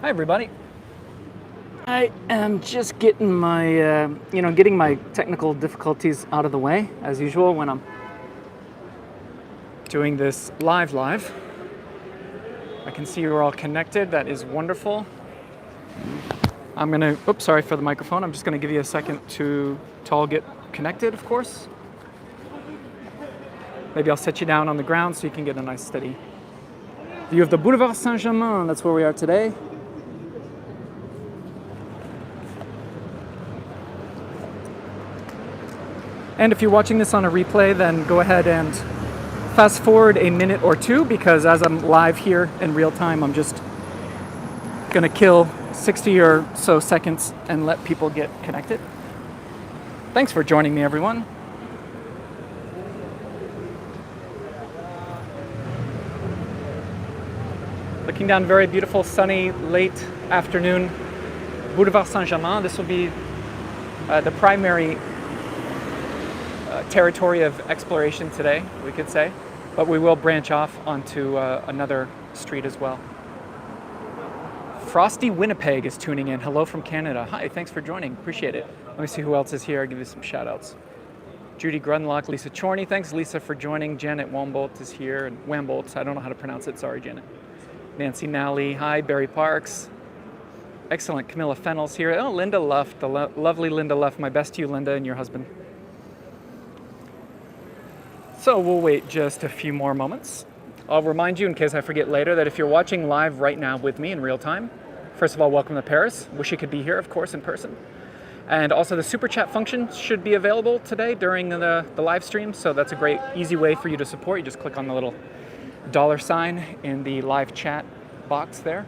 Hi, everybody. I am just getting my, getting my technical difficulties out of the way, as usual, when I'm doing this live. I can see you're all connected. That is wonderful. I'm gonna, oops, sorry for the microphone. I'm just gonna give you a second to all get connected, of course. Maybe I'll set you down on the ground so you can get a nice steady view of the Boulevard Saint-Germain. That's where we are today. And if you're watching this on a replay, then go ahead and fast forward a minute or two, because as I'm live here in real time, I'm just gonna kill 60 or so seconds and let people get connected. Thanks for joining me, everyone. Looking down very beautiful, sunny, late afternoon Boulevard Saint-Germain. This will be the primary territory of exploration today, we could say, but we will branch off onto another street as well. Frosty Winnipeg is tuning in. Hello from Canada. Hi, thanks for joining. Appreciate it. Let me see who else is here. I'll give you some shout outs. Judy Grunlock, Lisa Chorney. Thanks, Lisa, for joining. Janet Wambolt is here. And Wambolt, I don't know how to pronounce it. Sorry, Janet. Nancy Nally. Hi, Barry Parks. Excellent. Camilla Fennell's here. Oh, Linda Luff, the lovely Linda Luff. My best to you, Linda, and your husband. So we'll wait just a few more moments. I'll remind you, in case I forget later, that if you're watching live right now with me in real time, first of all, welcome to Paris. Wish you could be here, of course, in person. And also the super chat function should be available today during the live stream. So that's a great, easy way for you to support. You just click on the little $sign in the live chat box there.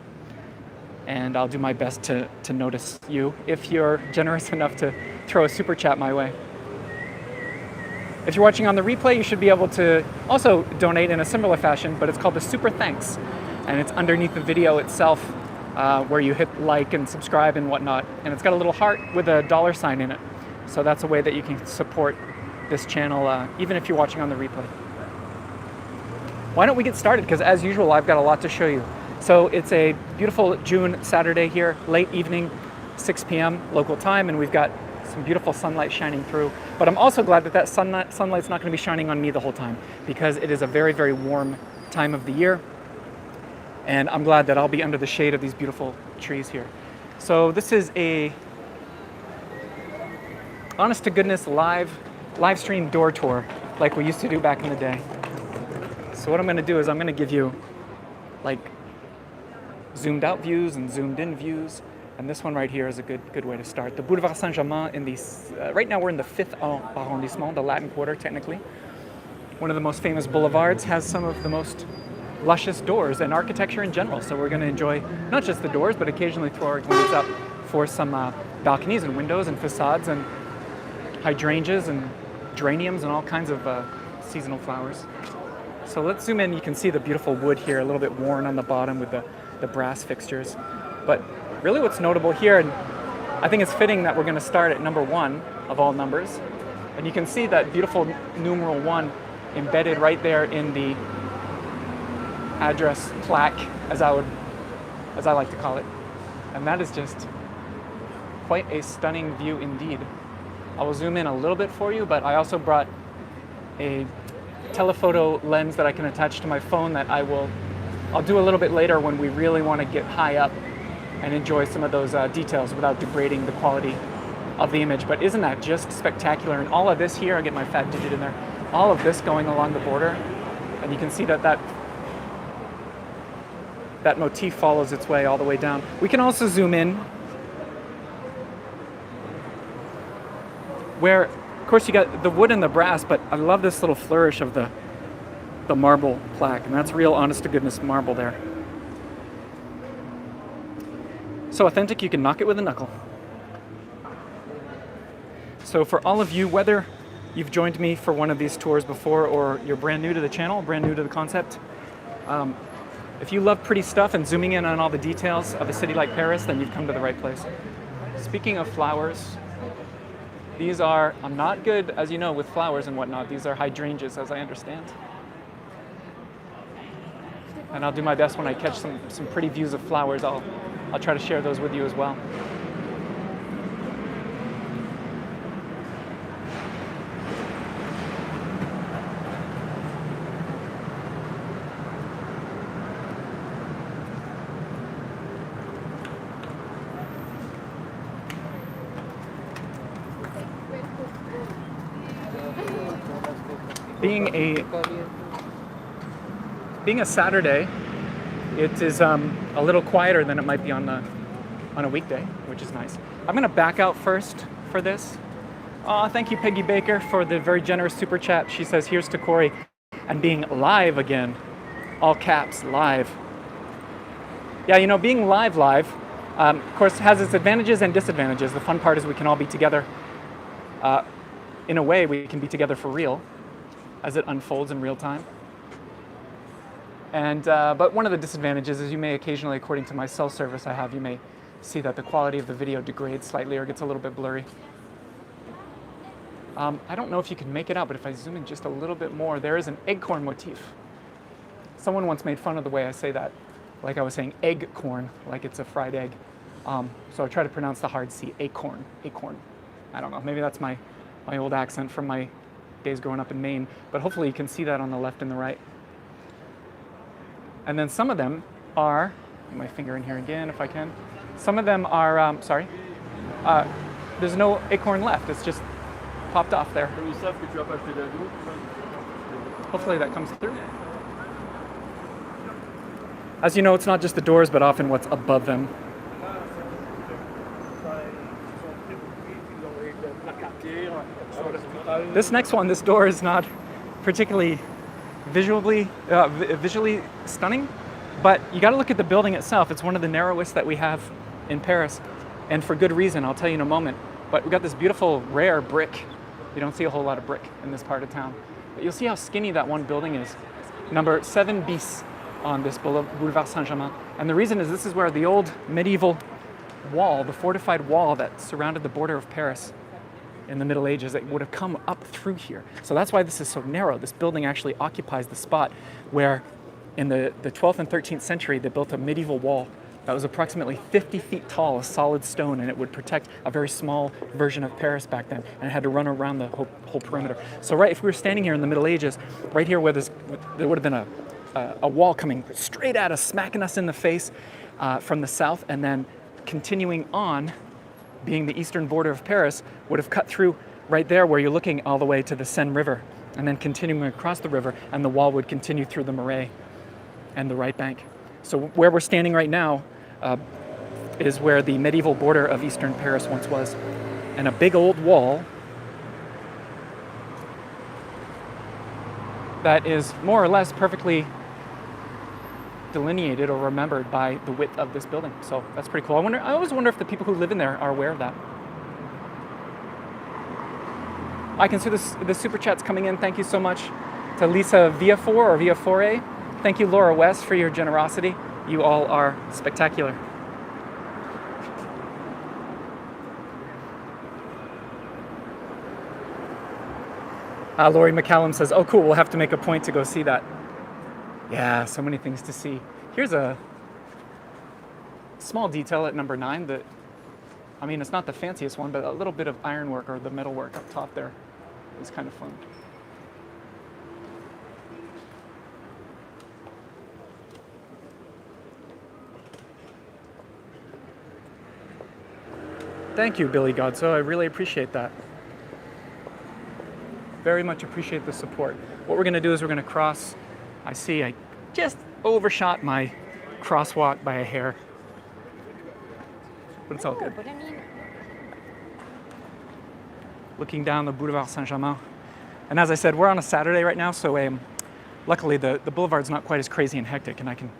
And I'll do my best to notice you if you're generous enough to throw a super chat my way. If you're watching on the replay, you should be able to also donate in a similar fashion, but it's called the Super Thanks. And it's underneath the video itself where you hit like and subscribe and whatnot. And it's got a little heart with a $sign in it. So that's a way that you can support this channel, even if you're watching on the replay. Why don't we get started? Because as usual, I've got a lot to show you. So it's a beautiful June Saturday here, late evening, 6 p.m. local time, and we've got some beautiful sunlight shining through. But I'm also glad that sunlight's not going to be shining on me the whole time, because it is a very, very warm time of the year. And I'm glad that I'll be under the shade of these beautiful trees here. So this is a honest to goodness live stream door tour like we used to do back in the day. So what I'm going to do is I'm going to give you like zoomed out views and zoomed in views. And this one right here is a good way to start. The Boulevard Saint-Germain right now we're in the 5th arrondissement, the Latin Quarter technically. One of the most famous boulevards, has some of the most luscious doors and architecture in general. So we're going to enjoy not just the doors, but occasionally throw our glances up for some balconies and windows and facades and hydrangeas and geraniums and all kinds of seasonal flowers. So let's zoom in. You can see the beautiful wood here, a little bit worn on the bottom with the brass fixtures. But really what's notable here, and I think it's fitting that we're going to start at number 1 of all numbers. And you can see that beautiful numeral 1 embedded right there in the address plaque, as I like to call it. And that is just quite a stunning view indeed. I will zoom in a little bit for you, but I also brought a telephoto lens that I can attach to my phone that I'll do a little bit later when we really want to get high up and enjoy some of those details without degrading the quality of the image. But isn't that just spectacular? And all of this here, I'll get my fat digit in there, all of this going along the border, and you can see that motif follows its way all the way down. We can also zoom in where, of course, you got the wood and the brass, but I love this little flourish of the marble plaque, and that's real honest to goodness marble there. So authentic, you can knock it with a knuckle. So for all of you, whether you've joined me for one of these tours before or you're brand new to the channel, brand new to the concept, if you love pretty stuff and zooming in on all the details of a city like Paris, then you've come to the right place. Speaking of flowers, these are, I'm not good, as you know, with flowers and whatnot. These are hydrangeas, as I understand. And I'll do my best when I catch some pretty views of flowers. I'll I'll try to share those with you as well. Being a Saturday, it is a little quieter than it might be on a weekday, which is nice. I'm gonna back out first for this. Thank you, Peggy Baker, for the very generous super chat. She says, here's to Corey and being live again. All caps, live. Yeah, you know, being live, of course, has its advantages and disadvantages. The fun part is we can all be together. In a way, we can be together for real as it unfolds in real time. And but one of the disadvantages is you may occasionally, according to my cell service I have, you may see that the quality of the video degrades slightly or gets a little bit blurry. I don't know if you can make it out, but if I zoom in just a little bit more, there is an acorn motif. Someone once made fun of the way I say that, like I was saying egg corn, like it's a fried egg. So I try to pronounce the hard C, acorn, acorn. I don't know, maybe that's my old accent from my days growing up in Maine, but hopefully you can see that on the left and the right. And then some of them are, put my finger in here again if I can. Some of them are, there's no acorn left. It's just popped off there. Hopefully that comes through. As you know, it's not just the doors, but often what's above them. This next one, this door is not particularly visually stunning, but you got to look at the building itself. It's one of the narrowest that we have in Paris, and for good reason. I'll tell you in a moment. But we got this beautiful rare brick. You don't see a whole lot of brick in this part of town, but you'll see how skinny that one building is. Number 7 bis on this Boulevard Saint-Germain, and the reason is this is where the old medieval wall, the fortified wall that surrounded the border of Paris in the Middle Ages, it would have come up through here. So that's why this is so narrow. This building actually occupies the spot where in the 12th and 13th century they built a medieval wall that was approximately 50 feet tall, a solid stone, and it would protect a very small version of Paris back then, and it had to run around the whole perimeter. So right, if we were standing here in the Middle Ages, right here where there would have been a wall coming straight at us, smacking us in the face from the south, and then continuing on, being the eastern border of Paris, would have cut through right there where you're looking all the way to the Seine River, and then continuing across the river, and the wall would continue through the Marais and the right bank. So where we're standing right now is where the medieval border of eastern Paris once was, and a big old wall that is more or less perfectly delineated or remembered by the width of this building. So that's pretty cool. I always wonder if the people who live in there are aware of that. I can see the super chats coming in. Thank you so much to Lisa Viafor or Viafore. Thank you, Laura West, for your generosity. You all are spectacular. Lori McCallum says, oh cool, we'll have to make a point to go see that. Yeah, so many things to see. Here's a small detail at number 9 that, I mean, it's not the fanciest one, but a little bit of ironwork or the metalwork up top there is kind of fun. Thank you, Billy Godso. I really appreciate that. Very much appreciate the support. What we're going to do is we're going to cross. I see I just overshot my crosswalk by a hair, but it's all good. But I mean, Looking down the Boulevard Saint-Germain. And as I said, we're on a Saturday right now, so luckily the boulevard's not quite as crazy and hectic, and I can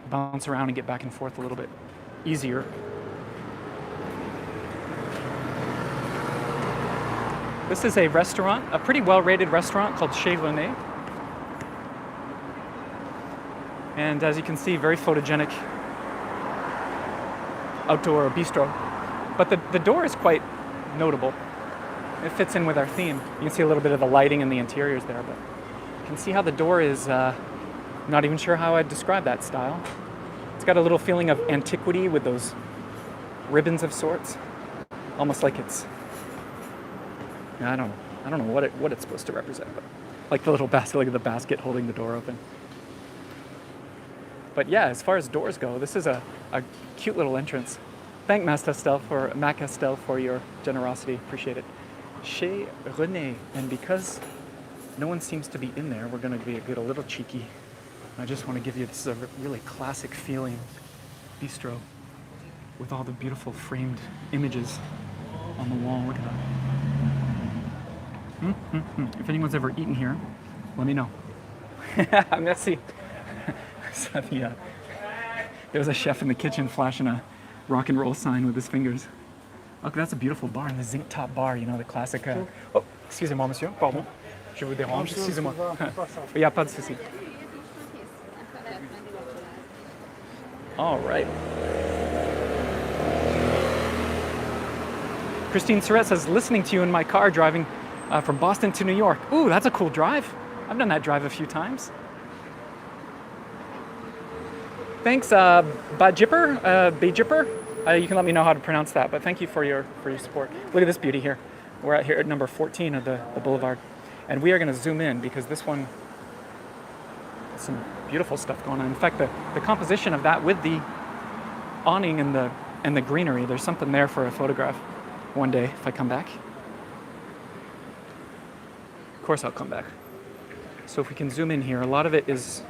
bounce around and get back and forth a little bit easier. This is a restaurant, a pretty well-rated restaurant called Chez René. And as you can see, very photogenic outdoor bistro. But the door is quite notable. It fits in with our theme. You can see a little bit of the lighting and the interiors there, but you can see how the door is, not even sure how I'd describe that style. It's got a little feeling of antiquity with those ribbons of sorts, almost like it's, I don't know what it's supposed to represent, but like the little basket, like the basket holding the door open. But yeah, as far as doors go, this is a cute little entrance. Thank Mac Castel for your generosity. Appreciate it. Chez René, and because no one seems to be in there, we're going to get a little cheeky. I just want to give you, this is a really classic feeling bistro with all the beautiful framed images on the wall. Look at that. If anyone's ever eaten here, let me know. Merci. So there's a chef in the kitchen flashing a rock and roll sign with his fingers. Look, that's a beautiful bar, and the zinc top bar, you know, the classic. Oh, excusez-moi, monsieur, pardon. Je vous dérange, excusez-moi. Il n'y a pas de souci. All right. Christine Surratt says, listening to you in my car driving from Boston to New York. Ooh, that's a cool drive. I've done that drive a few times. Thanks, Bajipper. You can let me know how to pronounce that, but thank you for your support. Look at this beauty here. We're out here at number 14 of the Boulevard, and we are going to zoom in because this one has some beautiful stuff going on. In fact, the composition of that with the awning and the greenery, there's something there for a photograph one day if I come back. Of course I'll come back. So if we can zoom in here, a lot of it is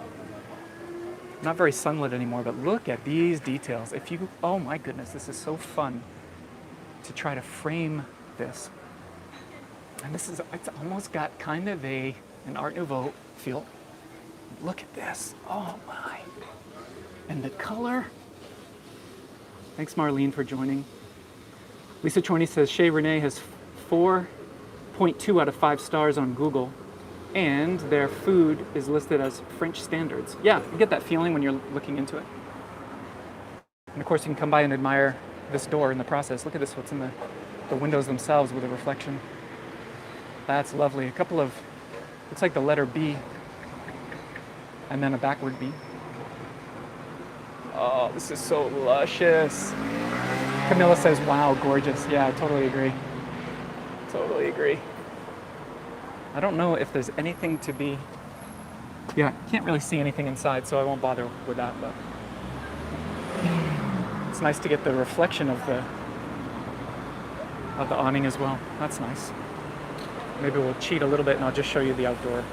not very sunlit anymore, but look at these details. Oh my goodness, this is so fun to try to frame this. And it's almost got kind of an Art Nouveau feel. Look at this, oh my. And the color. Thanks Marlene for joining. Lisa Chorney says, Chez René has 4.2 out of 5 stars on Google. And their food is listed as French standards. Yeah, you get that feeling when you're looking into it. And of course, you can come by and admire this door in the process. Look at this, what's in the windows themselves with the reflection. That's lovely. A couple of, looks like the letter B, and then a backward B. Oh, this is so luscious. Camilla says, wow, gorgeous. Yeah, I totally agree. Totally agree. I don't know if there's anything to be, can't really see anything inside, so I won't bother with that, but it's nice to get the reflection of the awning as well. That's nice. Maybe we'll cheat a little bit and I'll just show you the outdoor.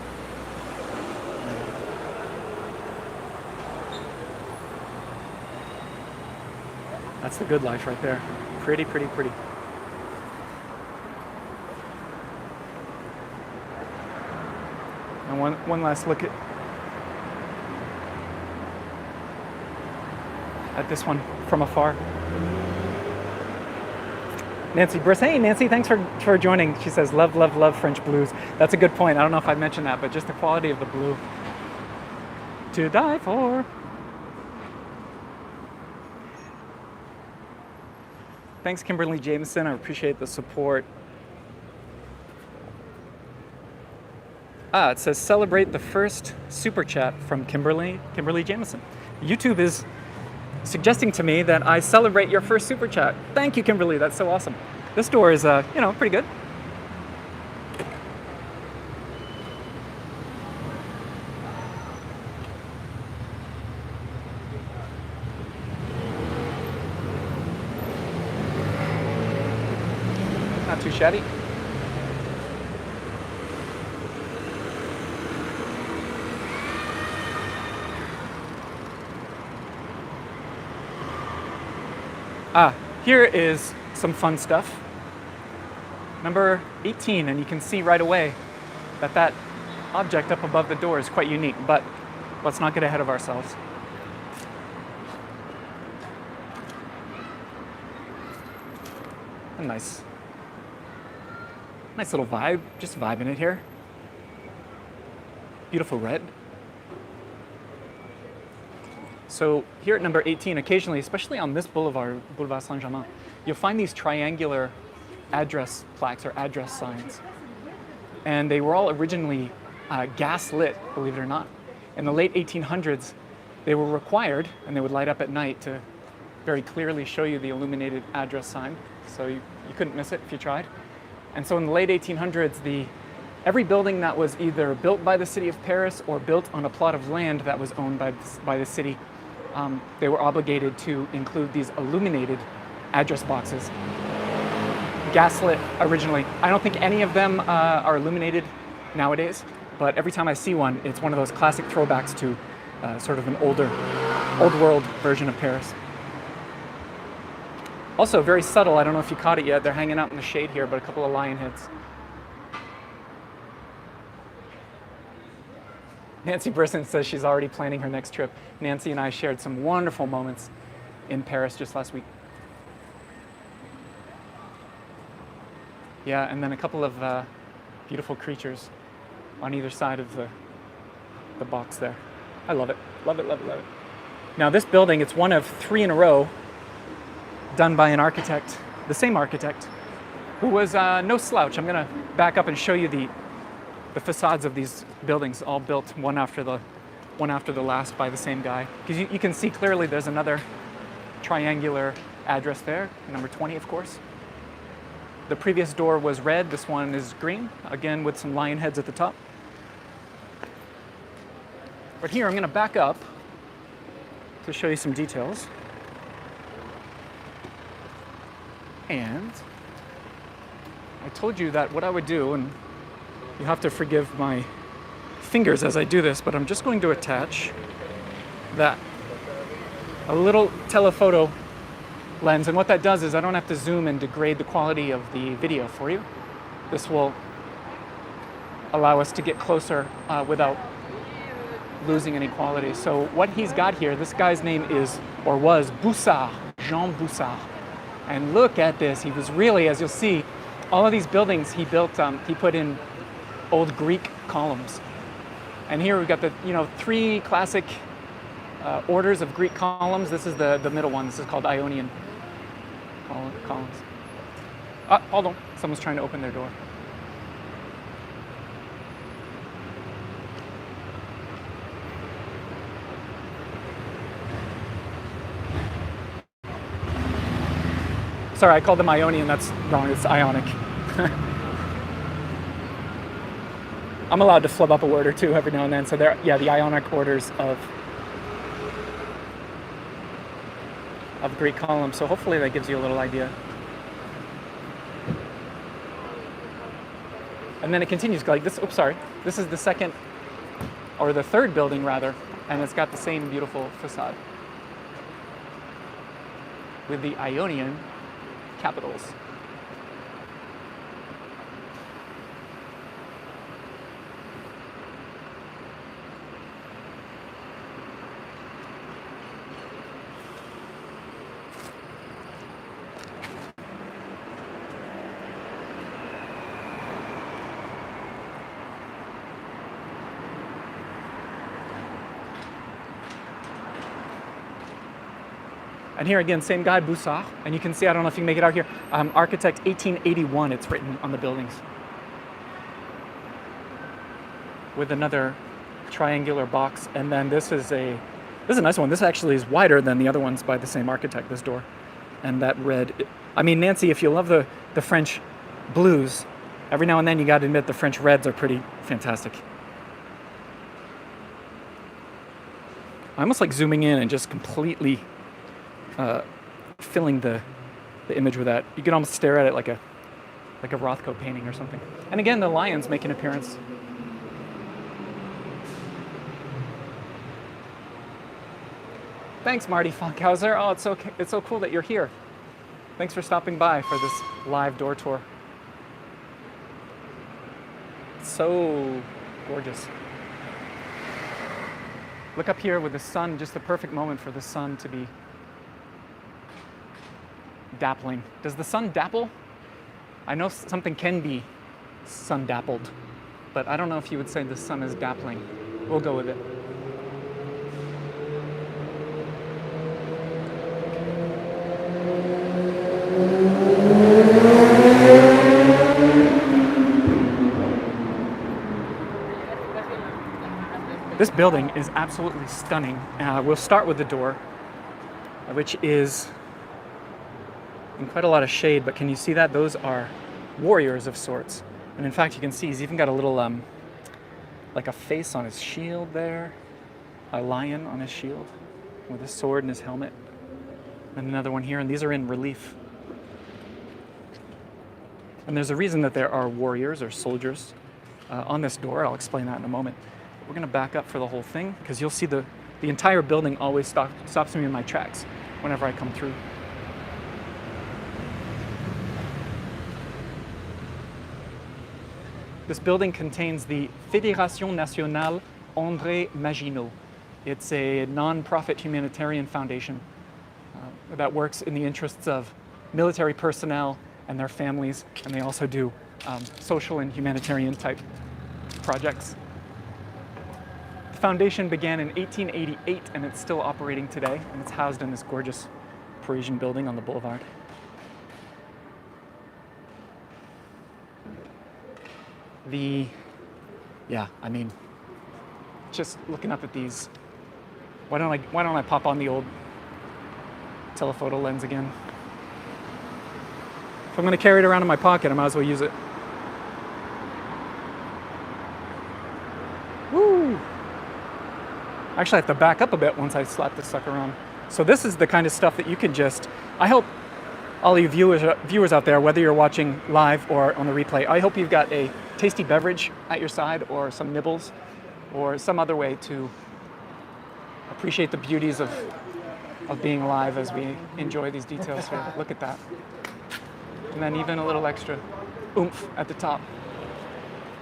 That's the good life right there. Pretty, pretty, pretty. And one last look at this one from afar. Nancy Briss, hey Nancy, thanks for joining. She says, love, love, love French blues. That's a good point. I don't know if I mentioned that, but just the quality of the blue. To die for. Thanks Kimberly Jameson, I appreciate the support. It says celebrate the first super chat from Kimberly Jameson. YouTube is suggesting to me that I celebrate your first super chat. Thank you, Kimberly. That's so awesome. This door is, pretty good. Not too shabby. Here is some fun stuff. Number 18, and you can see right away that object up above the door is quite unique, but let's not get ahead of ourselves. A nice little vibe, just vibing it here. Beautiful red. So here at number 18, occasionally, especially on this Boulevard Saint-Germain, you'll find these triangular address plaques or address signs. And they were all originally gaslit, believe it or not. In the late 1800s, They were required, and they would light up at night to very clearly show you the illuminated address sign, so you couldn't miss it if you tried. And so in the late 1800s, every building that was either built by the city of Paris or built on a plot of land that was owned by the city, they were obligated to include these illuminated address boxes. Gaslit originally. I don't think any of them are illuminated nowadays, but every time I see one, it's one of those classic throwbacks to sort of an old world version of Paris. Also very subtle, I don't know if you caught it yet, they're hanging out in the shade here, but a couple of lion heads. Nancy Brisson says she's already planning her next trip. Nancy and I shared some wonderful moments in Paris just last week. Yeah, and then a couple of beautiful creatures on either side of the box there. I love it. Love it, love it, love it. Now this building, it's one of 3 in a row done by an architect, the same architect, who was no slouch. I'm going to back up and show you the facades of these buildings, all built one after the last by the same guy. Because you can see clearly there's another triangular address there, number 20, of course. The previous door was red, this one is green, again with some lion heads at the top. But here I'm going to back up to show you some details. And I told you that what I would do, and you have to forgive my fingers as I do this, but I'm just going to attach a little telephoto lens, and what that does is I don't have to zoom and degrade the quality of the video for you. This will allow us to get closer without losing any quality. So what he's got here, this guy's name is, or was, Boussard, Jean Boussard. And look at this, he was really, as you'll see, all of these buildings he built, he put in old Greek columns. And here we've got the 3 classic orders of Greek columns. This is the middle one, this is called Ionian columns. Hold on, someone's trying to open their door. Sorry, I called them Ionian, that's wrong, it's Ionic. I'm allowed to flub up a word or two every now and then, so they're, yeah, the Ionic orders of Greek columns, so hopefully that gives you a little idea. And then it continues, like this, oops, sorry, this is the second, or the third building rather, and it's got the same beautiful facade with the Ionian capitals. And here again, same guy, Boussard. And you can see, I don't know if you can make it out here, architect 1881, it's written on the buildings. With another triangular box. And then this is a nice one. This actually is wider than the other ones by the same architect, this door. And that red, I mean, Nancy, if you love the French blues, every now and then you gotta admit the French reds are pretty fantastic. I almost like zooming in and just completely filling the image with that. You can almost stare at it like a Rothko painting or something. And again, the lions make an appearance. Thanks, Marty Funkhauser. Oh, it's so cool that you're here. Thanks for stopping by for this live door tour. It's so gorgeous. Look up here with the sun, just the perfect moment for the sun to be dappling. Does the sun dapple? I know something can be sun dappled, but I don't know if you would say the sun is dappling. We'll go with it. This building is absolutely stunning. We'll start with the door, which is in quite a lot of shade, but can you see that? Those are warriors of sorts. And in fact, you can see he's even got a little, like a face on his shield there, a lion on his shield with a sword and his helmet, and another one here, and these are in relief. And there's a reason that there are warriors or soldiers on this door. I'll explain that in a moment. We're going to back up for the whole thing because you'll see the entire building always stops me in my tracks whenever I come through. This building contains the Fédération Nationale André Maginot. It's a non-profit humanitarian foundation that works in the interests of military personnel and their families, and they also do social and humanitarian type projects. The foundation began in 1888 and it's still operating today, and it's housed in this gorgeous Parisian building on the boulevard. Just looking up at these, why don't I pop on the old telephoto lens again? If I'm going to carry it around in my pocket, I might as well use it. Woo! Actually, I have to back up a bit once I slap this sucker on. So this is the kind of stuff that you can just, I hope all you viewers out there, whether you're watching live or on the replay, I hope you've got a tasty beverage at your side or some nibbles or some other way to appreciate the beauties of being alive as we enjoy these details here. Look at that. And then even a little extra oomph at the top.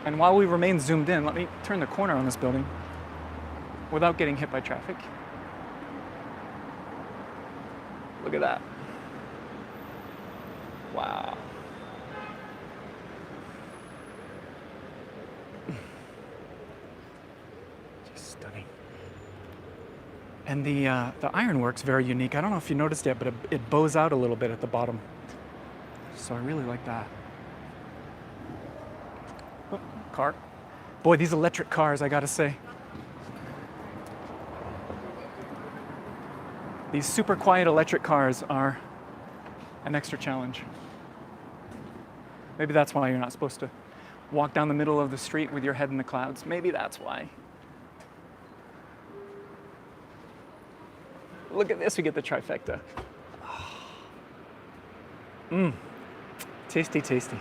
And while we remain zoomed in, let me turn the corner on this building without getting hit by traffic. Look at that. Wow. Just stunning. And the ironwork's very unique. I don't know if you noticed yet, but it bows out a little bit at the bottom. So I really like that. Oh, car. Boy, these electric cars, I gotta say. These super quiet electric cars are an extra challenge. Maybe that's why you're not supposed to walk down the middle of the street with your head in the clouds. Maybe that's why. Look at this, we get the trifecta. Mmm. Tasty, tasty.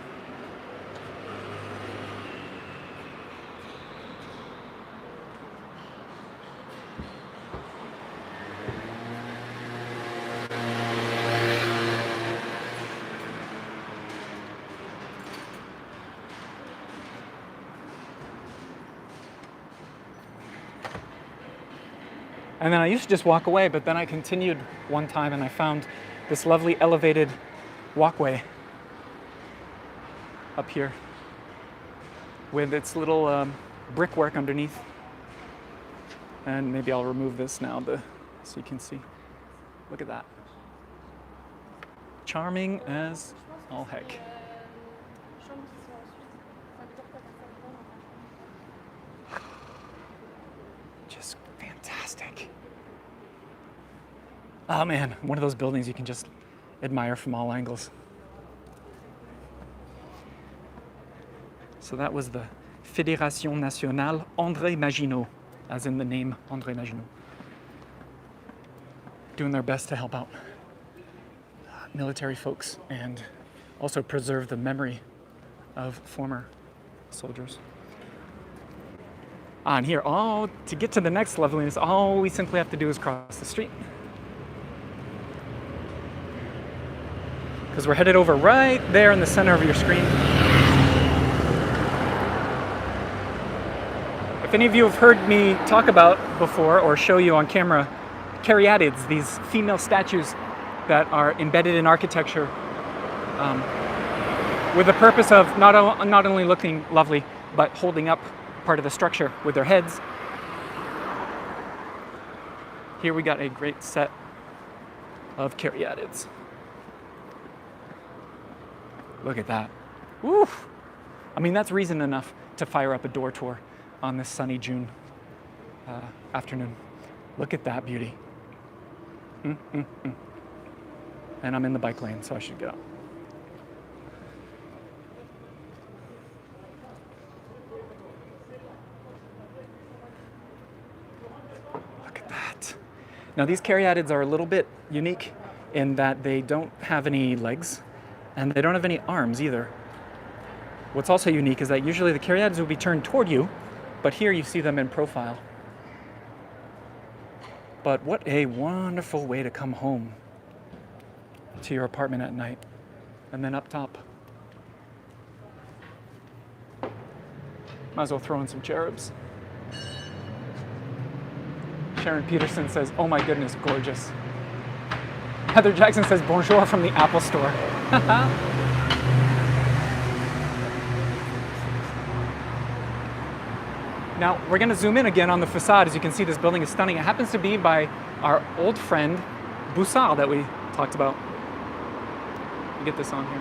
And then I used to just walk away, but then I continued one time and I found this lovely elevated walkway up here with its little brickwork underneath. And maybe I'll remove this now so you can see. Look at that. Charming as all heck. Just fantastic. Oh man, one of those buildings you can just admire from all angles. So that was the Fédération Nationale André Maginot, as in the name André Maginot. Doing their best to help out military folks and also preserve the memory of former soldiers. And here, to get to the next loveliness, all we simply have to do is cross the street. Because we're headed over right there in the center of your screen. If any of you have heard me talk about before or show you on camera Caryatids, these female statues that are embedded in architecture with the purpose of not only looking lovely, but holding up part of the structure with their heads. Here we got a great set of Caryatids. Look at that. Woo! I mean, that's reason enough to fire up a door tour on this sunny June afternoon. Look at that beauty. And I'm in the bike lane, so I should get out. Look at that. Now these Caryatids are a little bit unique in that they don't have any legs and they don't have any arms either. What's also unique is that usually the Caryatids will be turned toward you, but here you see them in profile. But what a wonderful way to come home to your apartment at night. And then up top, might as well throw in some cherubs. Sharon Peterson says, oh my goodness, gorgeous. Heather Jackson says, bonjour from the Apple Store. Now, we're going to zoom in again on the facade. As you can see, this building is stunning. It happens to be by our old friend, Boussard, that we talked about. Let me get this on here.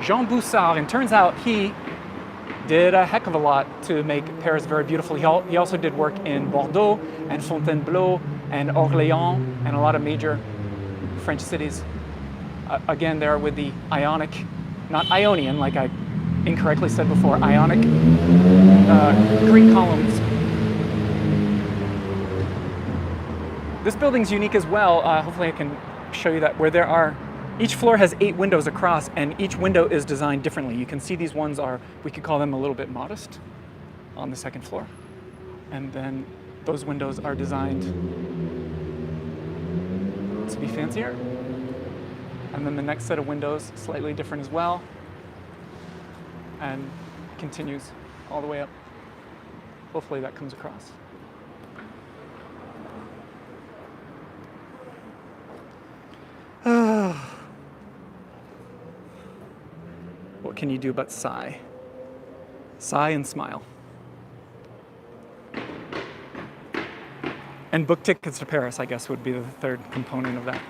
Jean Boussard, and turns out he did a heck of a lot to make Paris very beautiful. He also did work in Bordeaux and Fontainebleau and Orléans and a lot of major French cities. Again, there with the Ionic, not Ionian, like I incorrectly said before, Ionic Greek columns. This building's unique as well. Hopefully I can show you that, where there are, each floor has 8 windows across and each window is designed differently. You can see these ones are, we could call them a little bit modest on the second floor. And then those windows are designed to be fancier. And then the next set of windows, slightly different as well. And continues all the way up. Hopefully that comes across. What can you do but sigh? Sigh and smile. And book tickets to Paris, I guess, would be the third component of that.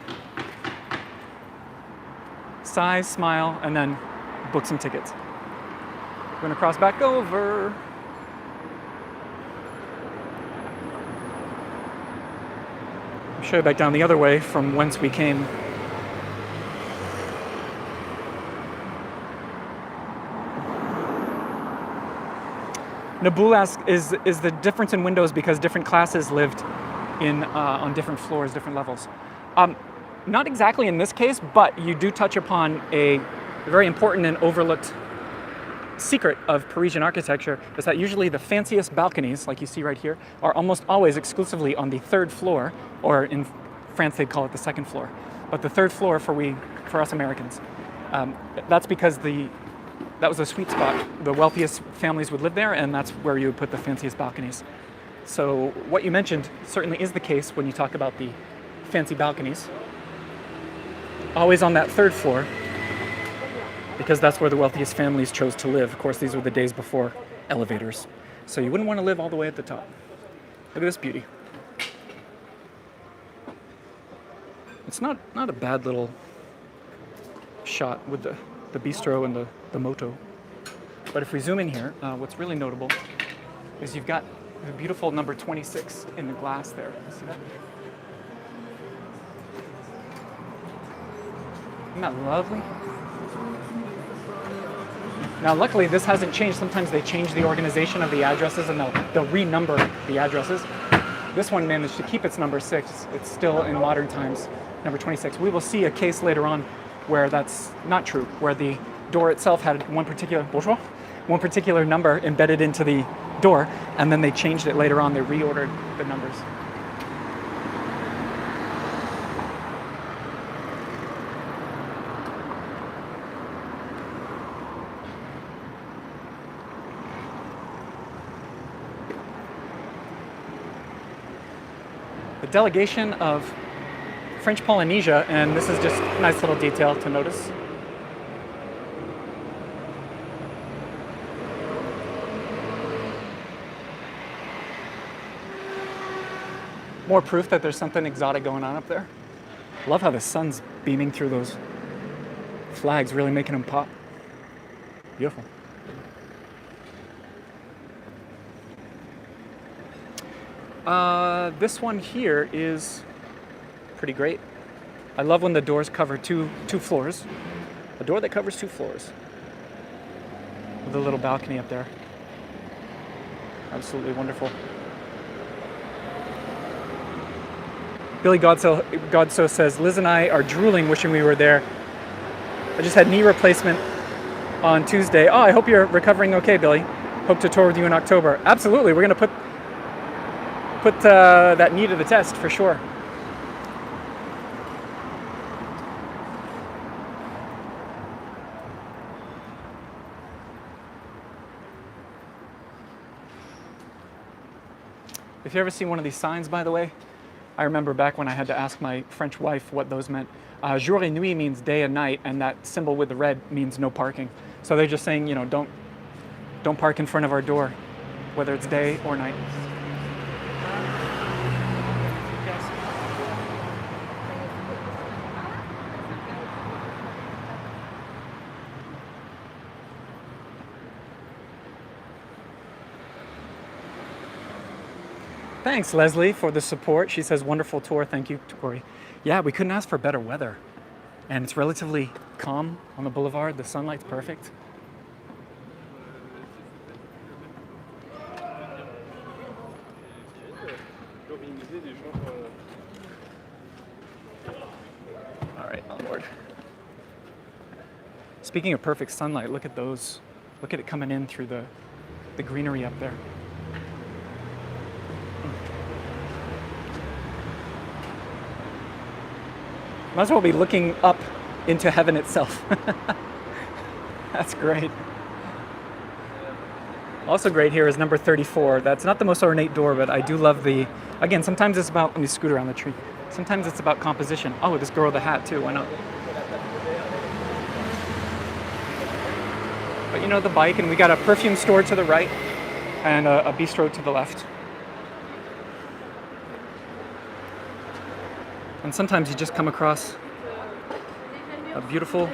Sigh, smile, and then book some tickets. We're gonna cross back over. I'll show you back down the other way from whence we came. Naboul asks, is the difference in windows because different classes lived in on different floors, different levels? Not exactly in this case, but you do touch upon a very important and overlooked secret of Parisian architecture, is that usually the fanciest balconies, like you see right here, are almost always exclusively on the 3rd floor, or in France they'd call it the 2nd floor. But the 3rd floor for us Americans. That's because that was a sweet spot. The wealthiest families would live there, and that's where you would put the fanciest balconies. So what you mentioned certainly is the case when you talk about the fancy balconies. Always on that 3rd floor, because that's where the wealthiest families chose to live. Of course, these were the days before elevators. So you wouldn't want to live all the way at the top. Look at this beauty. It's not a bad little shot with the bistro and the moto. But if we zoom in here, what's really notable is you've got the beautiful number 26 in the glass there. See that? Isn't that lovely? Now, luckily, this hasn't changed. Sometimes they change the organization of the addresses and they'll renumber the addresses. This one managed to keep its number 6. It's still in modern times, number 26. We will see a case later on where that's not true, where the door itself had one particular number embedded into the door, and then they changed it later on. They reordered the numbers. The delegation of French Polynesia, and this is just a nice little detail to notice. More proof that there's something exotic going on up there. Love how the sun's beaming through those flags, really making them pop. Beautiful. This one here is pretty great. I love when the doors cover two floors. A door that covers 2 floors. With a little balcony up there. Absolutely wonderful. Billy Godso says, Liz and I are drooling wishing we were there. I just had knee replacement on Tuesday. Oh, I hope you're recovering okay, Billy. Hope to tour with you in October. Absolutely, we're going to put that knee to the test for sure. If you ever see one of these signs, by the way, I remember back when I had to ask my French wife what those meant. Jour et nuit means day and night, and that symbol with the red means no parking. So they're just saying, you know, don't park in front of our door, whether it's day or night. Thanks, Leslie, for the support. She says, wonderful tour. Thank you, Tori. Yeah, we couldn't ask for better weather. And it's relatively calm on the boulevard. The sunlight's perfect. All right, onward. Speaking of perfect sunlight, look at those. Look at it coming in through the greenery up there. Might as well be looking up into heaven itself. That's great. Also great here is number 34. That's not the most ornate door, but I do love the, again, sometimes it's about, let me scoot around the tree. Sometimes it's about composition. Oh, this girl with the hat too, why not? But you know, the bike, and we got a perfume store to the right and a bistro to the left. And sometimes you just come across a beautiful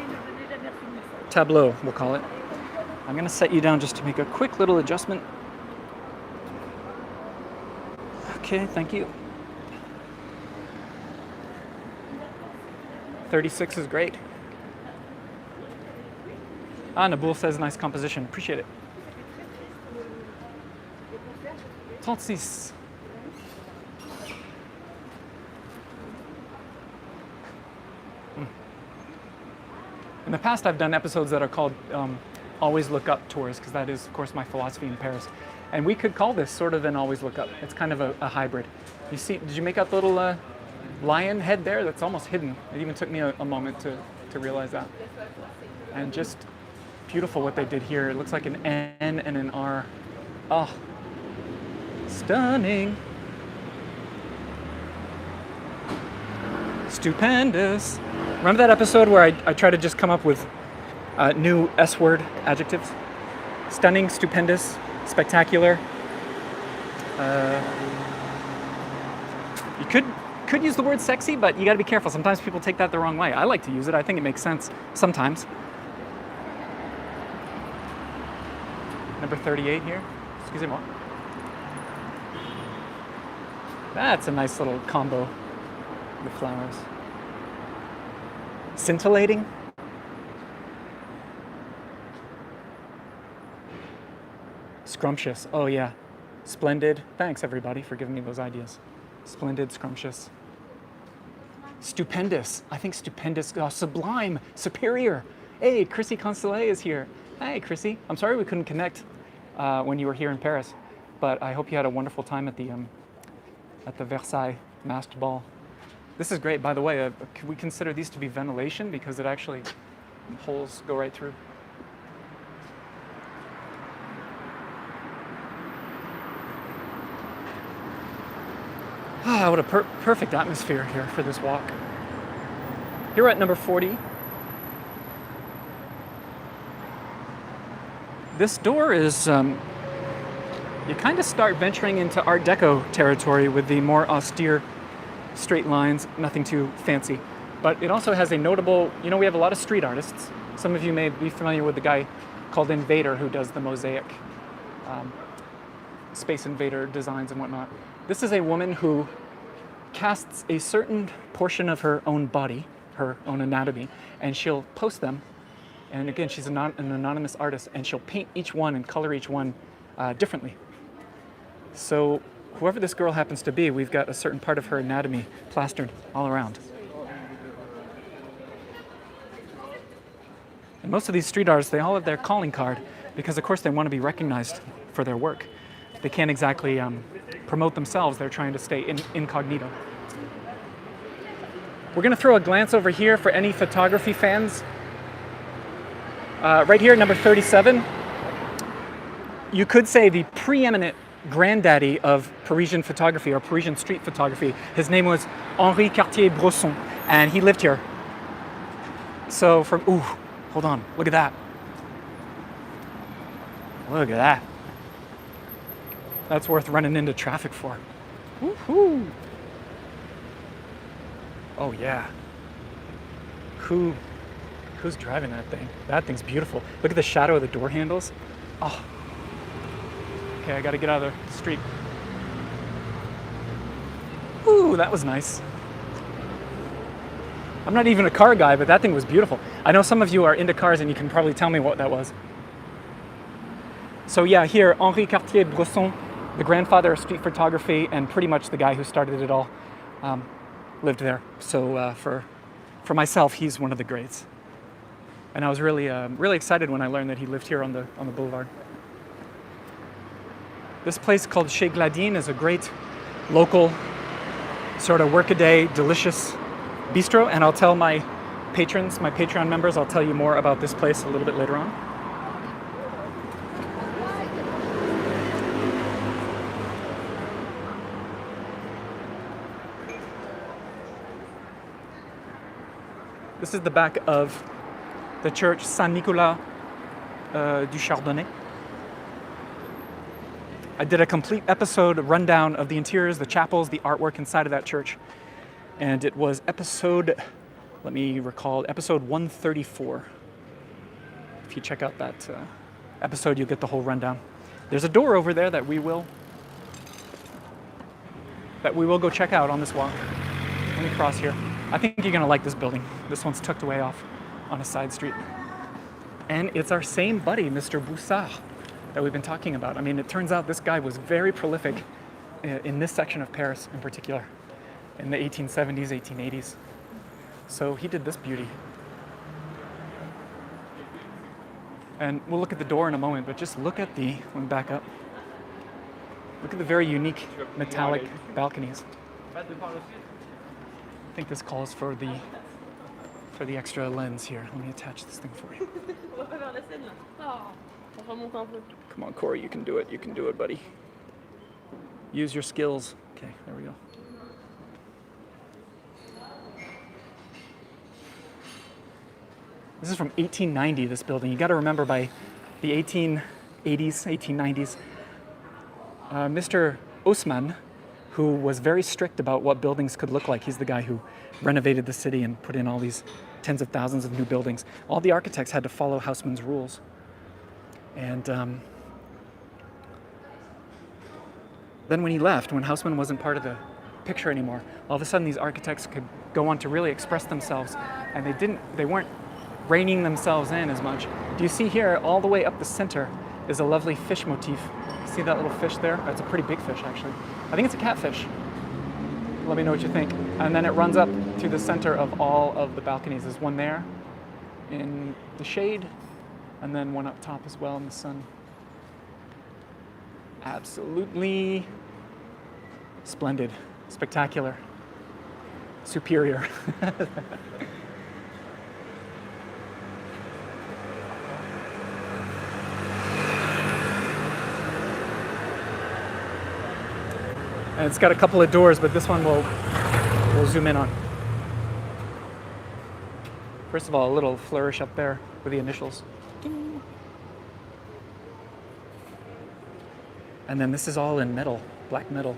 tableau, we'll call it. I'm going to set you down just to make a quick little adjustment. Okay, thank you. 36 is great. Naboul says nice composition. Appreciate it. 36. In the past, I've done episodes that are called Always Look Up tours, because that is, of course, my philosophy in Paris. And we could call this sort of an Always Look Up. It's kind of a hybrid. You see, did you make out the little lion head there? That's almost hidden. It even took me a moment to realize that. And just beautiful what they did here. It looks like an N and an R. Oh, stunning. Stupendous. Remember that episode where I tried to just come up with new S-word adjectives? Stunning, stupendous, spectacular. You could use the word sexy, but you got to be careful. Sometimes people take that the wrong way. I like to use it. I think it makes sense sometimes. Number 38 here. Excusez-moi. That's a nice little combo with flowers. Scintillating. Scrumptious. Oh yeah. Splendid. Thanks everybody for giving me those ideas. Splendid, scrumptious. Stupendous. I think stupendous. Oh, sublime. Superior. Hey, Chrissy Constellet is here. Hey, Chrissy. I'm sorry we couldn't connect when you were here in Paris, but I hope you had a wonderful time at the Versailles masked ball. This is great, by the way. Could we consider these to be ventilation, because it actually holes go right through? Ah, what a perfect atmosphere here for this walk. Here we're at number 40. This door is, you kind of start venturing into Art Deco territory with the more austere straight lines, nothing too fancy. But it also has a notable, you know, we have a lot of street artists. Some of you may be familiar with the guy called Invader who does the mosaic, Space Invader designs and whatnot. This is a woman who casts a certain portion of her own body, her own anatomy, and she'll post them. And again, she's an anonymous artist, and she'll paint each one and color each one differently. So whoever this girl happens to be, we've got a certain part of her anatomy plastered all around. And most of these street artists, they all have their calling card because, of course, they want to be recognized for their work. They can't exactly promote themselves. They're trying to stay incognito. We're going to throw a glance over here for any photography fans. Right here, number 37. You could say the preeminent granddaddy of Parisian photography or Parisian street photography. His name was Henri Cartier-Bresson, and he lived here. So from, ooh, hold on, look at that. Look at that. That's worth running into traffic for. Woohoo! Oh yeah. Who's driving that thing? That thing's beautiful. Look at the shadow of the door handles. Oh. Okay, I gotta get out of the street. Ooh, that was nice. I'm not even a car guy, but that thing was beautiful. I know some of you are into cars and you can probably tell me what that was. So yeah, here, Henri Cartier-Bresson, the grandfather of street photography and pretty much the guy who started it all, lived there. So for myself, he's one of the greats. And I was really excited when I learned that he lived here on the boulevard. This place called Chez Gladine is a great local sort of workaday, delicious bistro, and I'll tell my patrons, my Patreon members, I'll tell you more about this place a little bit later on. This is the back of the church Saint-Nicolas du Chardonnay. I did a complete episode rundown of the interiors, the chapels, the artwork inside of that church. And it was episode, let me recall, episode 134. If you check out that episode, you'll get the whole rundown. There's a door over there that we will go check out on this walk. Let me cross here. I think you're gonna like this building. This one's tucked away off on a side street. And it's our same buddy, Mr. Boussard, that we've been talking about. I mean, it turns out this guy was very prolific in this section of Paris in particular, in the 1870s, 1880s. So he did this beauty. And we'll look at the door in a moment, but just look at the, let me back up. Look at the very unique metallic balconies. I think this calls for the extra lens here. Let me attach this thing for you. Come on, Corey, you can do it. You can do it, buddy. Use your skills. Okay, there we go. This is from 1890, this building. You got to remember by the 1880s, 1890s, Mr. Haussmann, who was very strict about what buildings could look like. He's the guy who renovated the city and put in all these tens of thousands of new buildings. All the architects had to follow Haussmann's rules. And then when he left, when Haussmann wasn't part of the picture anymore, all of a sudden these architects could go on to really express themselves, and they weren't reining themselves in as much. Do you see here, all the way up the center, is a lovely fish motif. See that little fish there? That's a pretty big fish, actually. I think it's a catfish. Let me know what you think. And then it runs up to the center of all of the balconies. There's one there in the shade, and then one up top as well in the sun. Absolutely splendid, spectacular, superior. And it's got a couple of doors, but this one we'll zoom in on. First of all, a little flourish up there with the initials. And then this is all in metal, black metal.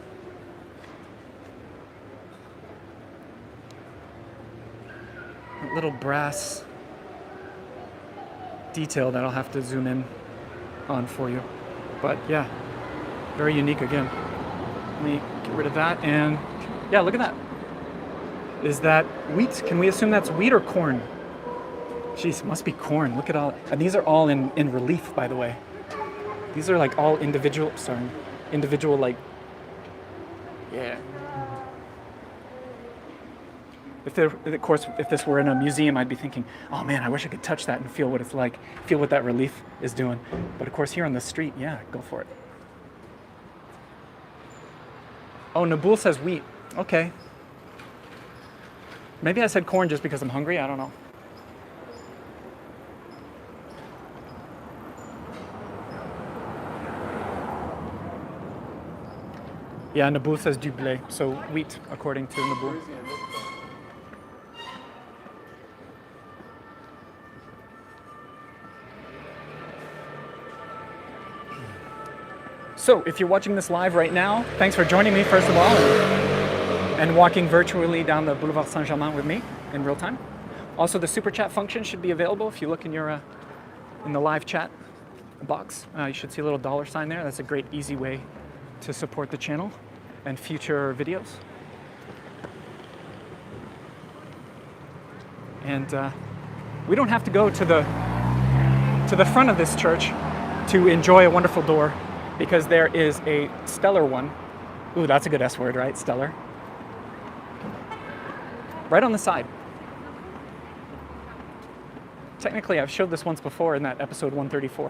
A little brass detail that I'll have to zoom in on for you. But yeah, very unique again. Let me get rid of that. And yeah, look at that. Is that wheat? Can we assume that's wheat or corn? Jeez, it must be corn. Look at all. And these are all in relief, by the way. These are like all individual, like, yeah. Of course, if this were in a museum, I'd be thinking, oh man, I wish I could touch that and feel what it's like, feel what that relief is doing. But of course, here on the street, yeah, go for it. Oh, Naboul says wheat. Okay. Maybe I said corn just because I'm hungry, I don't know. Yeah, Naboul says du blé, so wheat, according to Naboul. So, if you're watching this live right now, thanks for joining me, first of all, and walking virtually down the Boulevard Saint-Germain with me in real time. Also, the super chat function should be available if you look in your in the live chat box. You should see a little dollar sign there. That's a great, easy way to support the channel and future videos. And we don't have to go to the front of this church to enjoy a wonderful door, because there is a stellar one. Ooh, that's a good S word, right? Stellar. Right on the side. Technically, I've showed this once before in that episode 134,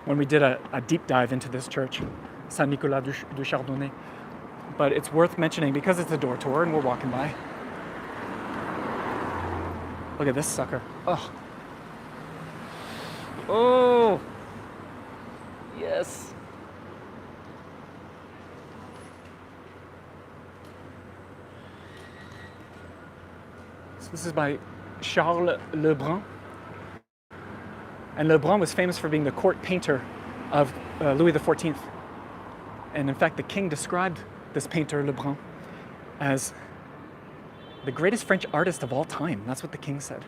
when we did a deep dive into this church, Saint-Nicolas du Chardonnay. But it's worth mentioning because it's a door tour and we're walking by. Look at this sucker. Oh. Oh. Yes. So this is by Charles Lebrun. And Lebrun was famous for being the court painter of Louis XIV. And in fact, the king described this painter, Lebrun, as the greatest French artist of all time. That's what the king said.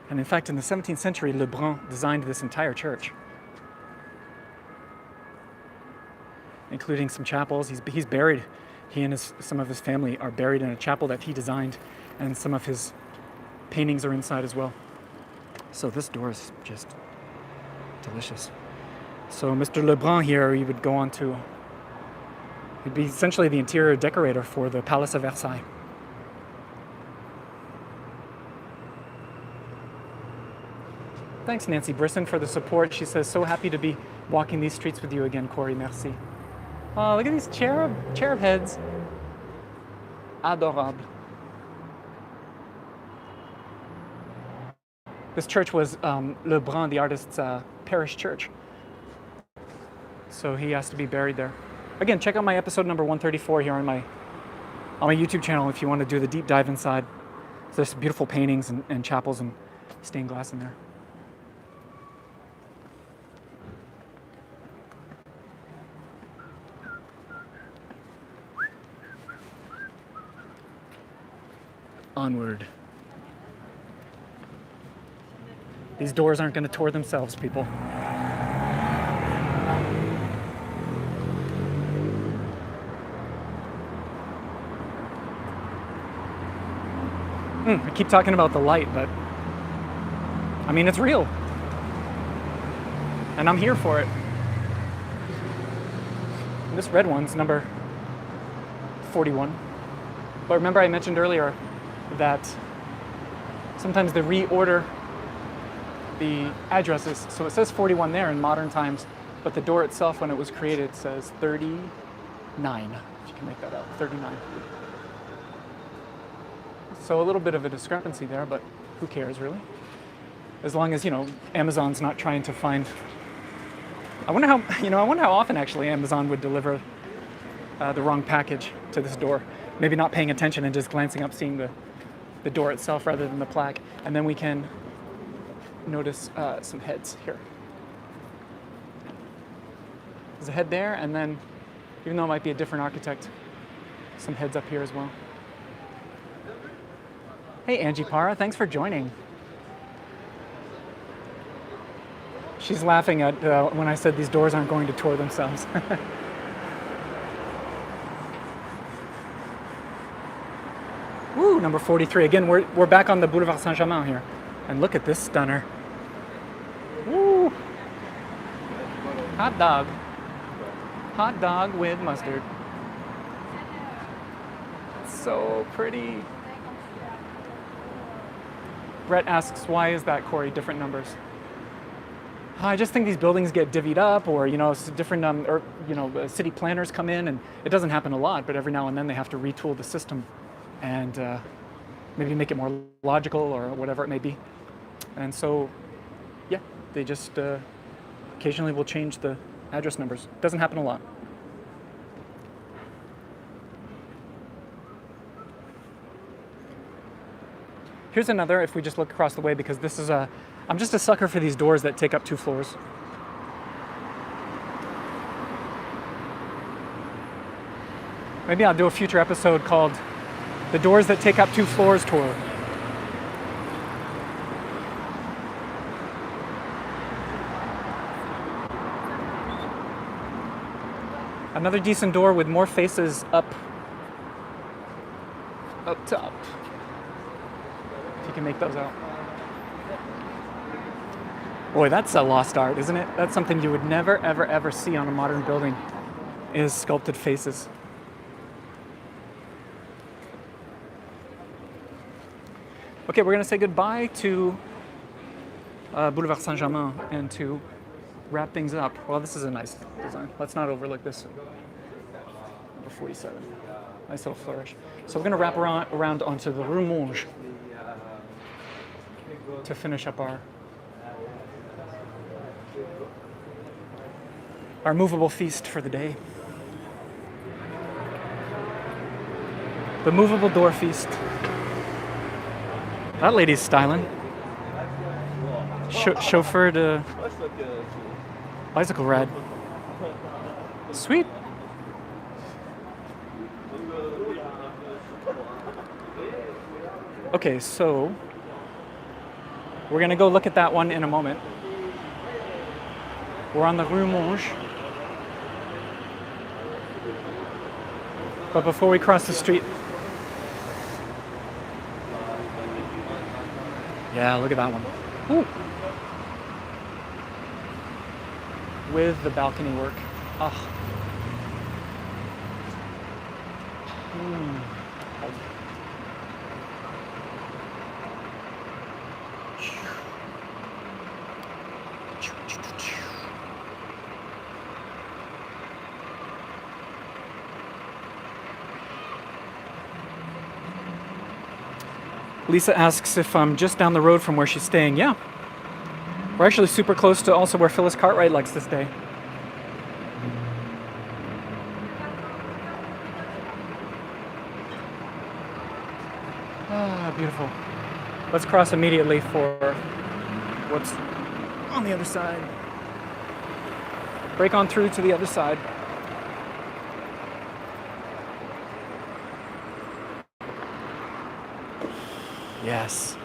And in fact, in the 17th century, Lebrun designed this entire church, including some chapels. He's buried. He and some of his family are buried in a chapel that he designed, and some of his paintings are inside as well. So this door is just delicious. So Mr. Lebrun here, he would go on to, he'd be essentially the interior decorator for the Palace of Versailles. Thanks, Nancy Brisson, for the support. She says, so happy to be walking these streets with you again, Corey. Merci. Oh, look at these cherub heads. Adorable. This church was Lebrun, the artist's parish church. So he has to be buried there. Again, check out my episode number 134 here on my YouTube channel if you want to do the deep dive inside. So there's some beautiful paintings and chapels and stained glass in there. Onward. These doors aren't going to tour themselves, people. I keep talking about the light, but I mean, it's real. And I'm here for it. And this red one's number 41. But remember I mentioned earlier that sometimes they reorder the addresses. So it says 41 there in modern times, but the door itself, when it was created, says 39. If you can make that out, 39. So a little bit of a discrepancy there, but who cares really? As long as, Amazon's not trying to find... I wonder how often actually Amazon would deliver the wrong package to this door. Maybe not paying attention and just glancing up, seeing the door itself rather than the plaque. And then we can notice some heads here. There's a head there, and then, even though it might be a different architect, some heads up here as well. Hey, Angie Para, thanks for joining. She's laughing at when I said these doors aren't going to tour themselves. number 43. Again, we're back on the Boulevard Saint-Germain here. And look at this stunner. Woo! Hot dog. Hot dog with mustard. So pretty. Brett asks, why is that, Corey, different numbers? I just think these buildings get divvied up, or different, city planners come in, and it doesn't happen a lot, but every now and then they have to retool the system and maybe make it more logical or whatever it may be. And so, yeah, they just occasionally will change the address numbers. Doesn't happen a lot. Here's another, if we just look across the way, because this is I'm just a sucker for these doors that take up 2 floors. Maybe I'll do a future episode called The Doors That Take Up 2 Floors Tour. Another decent door with more faces up top. If you can make those out. Boy, that's a lost art, isn't it? That's something you would never, ever, ever see on a modern building, is sculpted faces. Okay, we're going to say goodbye to Boulevard Saint-Germain and to wrap things up. Well, this is a nice design. Let's not overlook this. Number 47. Nice little flourish. So we're going to wrap around onto the Rue Monge to finish up our movable feast for the day. The movable door feast. That lady's styling. Chauffeur to bicycle ride. Sweet. Okay, so we're gonna go look at that one in a moment. We're on the Rue Monge. But before we cross the street, yeah, look at that one. Ooh. With the balcony work. Oh. Lisa asks if I'm just down the road from where she's staying. Yeah. We're actually super close to also where Phyllis Cartwright likes to stay. Ah, beautiful. Let's cross immediately for what's on the other side. Break on through to the other side. Yes.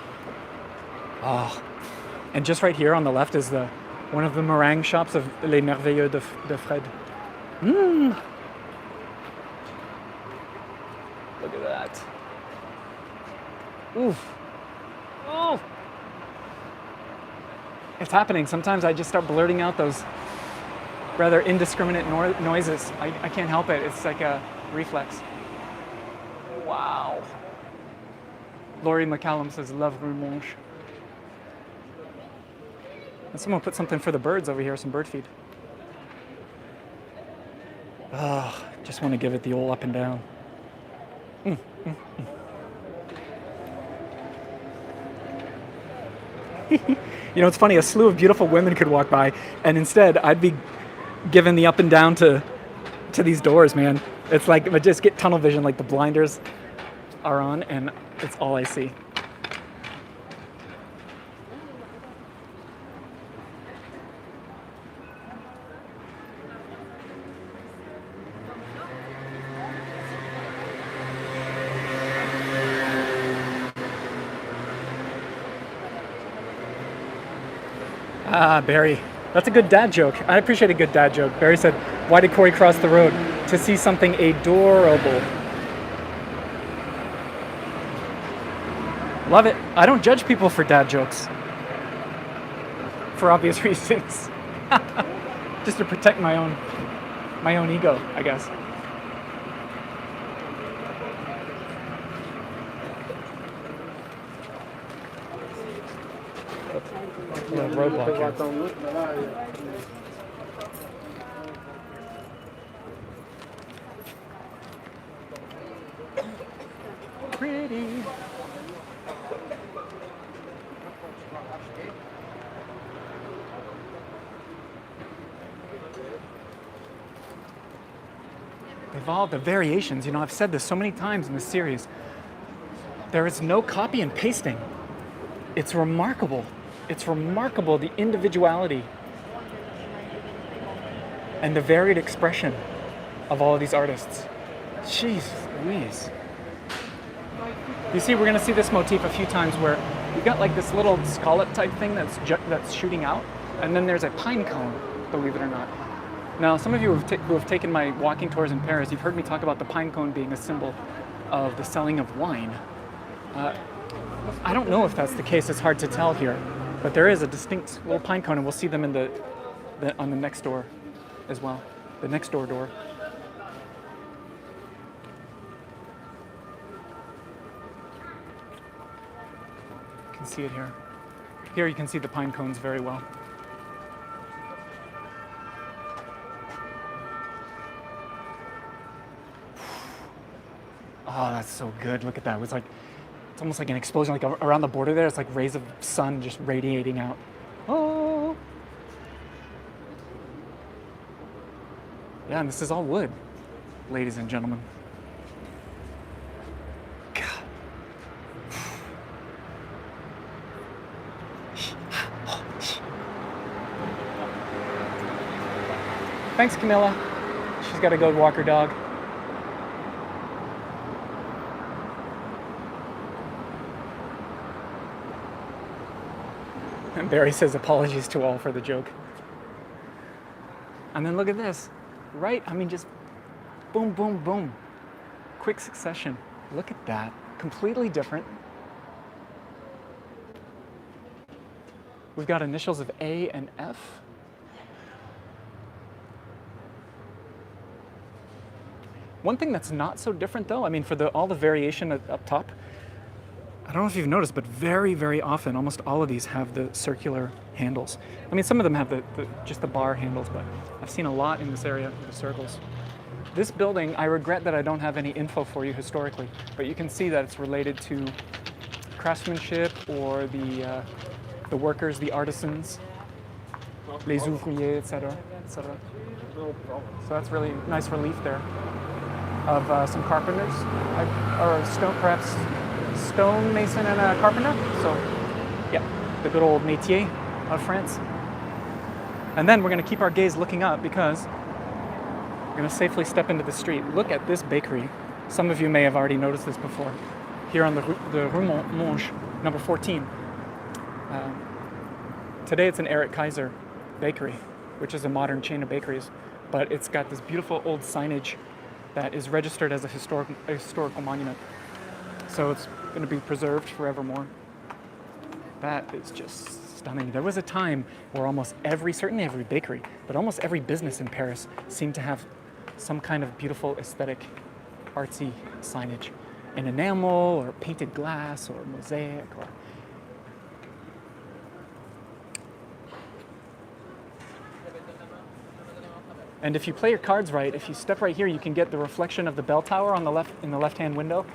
Oh. And just right here on the left is one of the meringue shops of Les Merveilleux de Fred. Look at that. Oof. Oh. It's happening. Sometimes I just start blurting out those rather indiscriminate noises. I can't help it. It's like a reflex. Wow. Laurie McCallum says, love Rue Monge. And someone put something for the birds over here, some bird feed. Oh, just want to give it the old up and down. You know, it's funny, a slew of beautiful women could walk by, and instead I'd be giving the up and down to these doors, man. It's like I just get tunnel vision, like the blinders are on, and it's all I see. Ah, Barry. That's a good dad joke. I appreciate a good dad joke. Barry said, why did Corey cross the road? To see something adorable. Love it. I don't judge people for dad jokes. For obvious reasons. Just to protect my own ego, I guess. Roadblock here. Pretty. All the variations, you know, I've said this so many times in this series. There is no copy and pasting. It's remarkable. It's remarkable, the individuality and the varied expression of all of these artists. Jeez Louise. You see, we're going to see this motif a few times where you've got like this little scallop type thing that's shooting out, and then there's a pine cone, believe it or not. Now, some of you who have taken my walking tours in Paris, you've heard me talk about the pine cone being a symbol of the selling of wine. I don't know if that's the case, it's hard to tell here, but there is a distinct little pine cone, and we'll see them in on the next door as well, the next door. You can see it here. Here you can see the pine cones very well. Oh, that's so good. Look at that. It's almost like an explosion, like around the border there. It's like rays of sun just radiating out. Oh. Yeah, and this is all wood, ladies and gentlemen. God. Thanks, Camilla. She's got to go walk her dog. And Barry says apologies to all for the joke. And then look at this, right? I mean, just boom, boom, boom. Quick succession. Look at that. Completely different. We've got initials of A and F. One thing that's not so different though, I mean, for all the variation up top, I don't know if you've noticed, but very, very often, almost all of these have the circular handles. I mean, some of them have just the bar handles, but I've seen a lot in this area with the circles. This building, I regret that I don't have any info for you historically, but you can see that it's related to craftsmanship or the workers, the artisans, les ouvriers, etc., etc. So that's really nice relief there of some carpenters, or perhaps stone mason and a carpenter. So yeah, the good old métier of France. And then we're going to keep our gaze looking up because we're going to safely step into the street. Look at this bakery. Some of you may have already noticed this before. Here on the Rue Monge, number 14. Today it's an Eric Kaiser bakery, which is a modern chain of bakeries, but it's got this beautiful old signage that is registered as a historical monument. So it's going to be preserved forevermore. That is just stunning. There was a time where certainly every bakery, but almost every business in Paris seemed to have some kind of beautiful aesthetic, artsy signage. An enamel or painted glass or mosaic or... And if you play your cards right, if you step right here, you can get the reflection of the bell tower on the left, in the left-hand window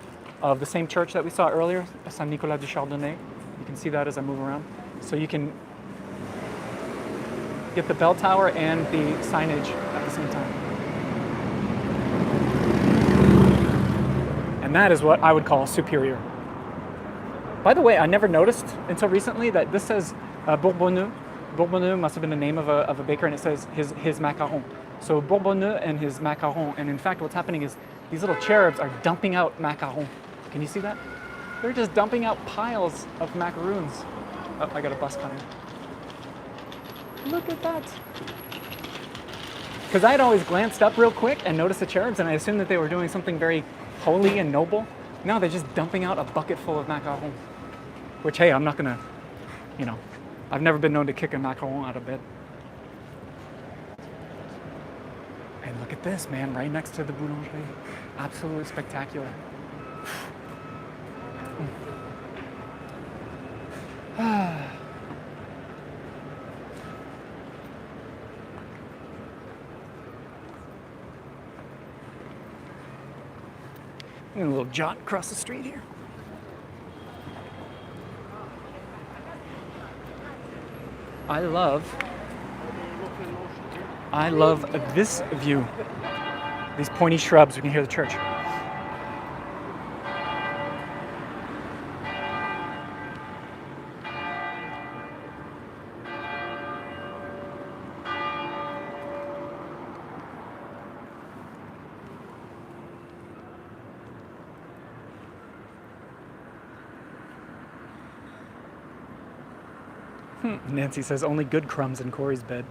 of the same church that we saw earlier, Saint Nicolas du Chardonnay. You can see that as I move around. So you can get the bell tower and the signage at the same time. And that is what I would call superior. By the way, I never noticed until recently that this says Bourbonneux. Bourbonneux must have been the name of a baker, and it says his macaron. So Bourbonneux and his macaron. And in fact, what's happening is these little cherubs are dumping out macaron. Can you see that? They're just dumping out piles of macaroons. Oh, I got a bus coming. Look at that. Because I had always glanced up real quick and noticed the cherubs, and I assumed that they were doing something very holy and noble. No, they're just dumping out a bucket full of macaron. Which, hey, I'm not gonna, you know, I've never been known to kick a macaron out of bed. And look at this, man, right next to the boulangerie. Absolutely spectacular. And a little jaunt across the street here. I love this view. These pointy shrubs, we can hear the church. Nancy says only good crumbs in Corey's bed.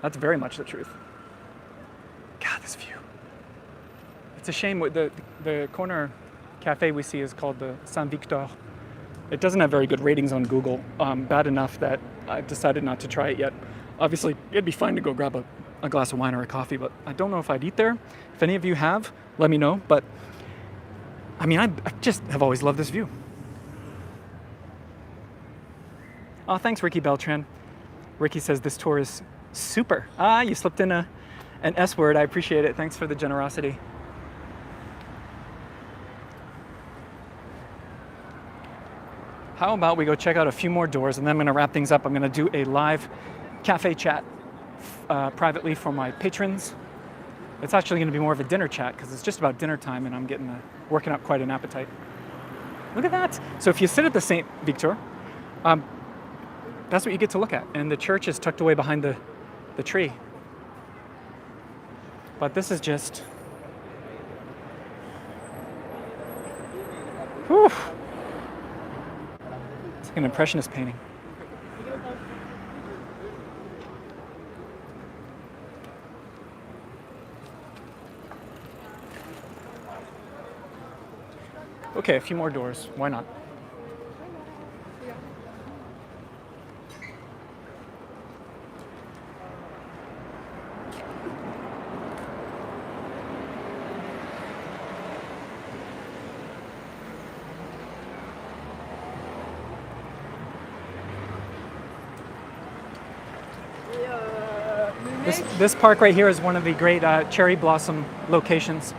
That's very much the truth. God, this view. It's a shame. The corner cafe we see is called the Saint-Victor. It doesn't have very good ratings on Google. Bad enough that I've decided not to try it yet. Obviously, it'd be fine to go grab a glass of wine or a coffee, but I don't know if I'd eat there. If any of you have, let me know. But, I mean, I just have always loved this view. Oh, thanks, Ricky Beltran. Ricky says this tour is super. Ah, you slipped in an S word. I appreciate it. Thanks for the generosity. How about we go check out a few more doors, and then I'm going to wrap things up. I'm going to do a live cafe chat privately for my patrons. It's actually going to be more of a dinner chat because it's just about dinner time, and I'm working up quite an appetite. Look at that. So if you sit at the Saint Victor, that's what you get to look at. And the church is tucked away behind the tree. But this is just... whew. It's like an impressionist painting. Okay, a few more doors. Why not? This park right here is one of the great cherry blossom locations.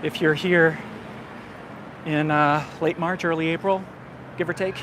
If you're here in late March, early April, give or take.